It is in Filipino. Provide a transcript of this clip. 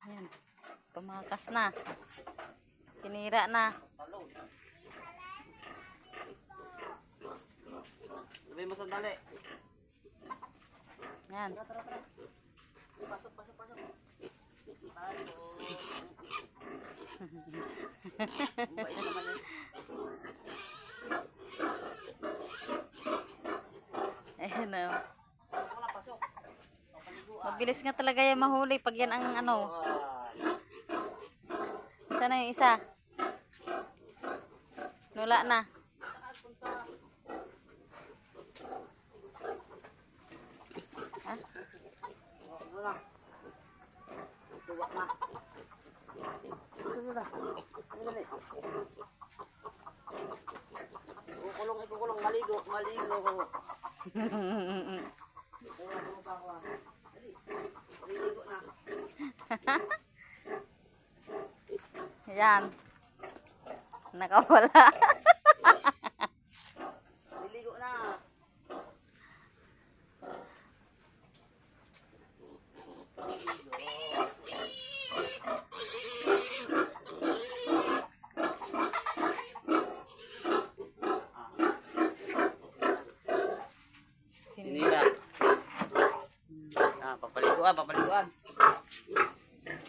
Ayan. Tumakas na. Sinira na. Sabihin mo sandali. Ayan. Pasok, pasok, pasok. Mabait naman yun. Ayan o. Wala, pasok. Mabilis nga talaga yung mahuli pag yan ang ano. Isa na yung isa. Nula na. Ha? Wala. Tuwak na. Sandali. Kukulong, ikukulong. Maligo, maligo. Maligo na. Ayan. Nakawala. Maligo na. Sinira. Ah, papaliguan, papaliguan.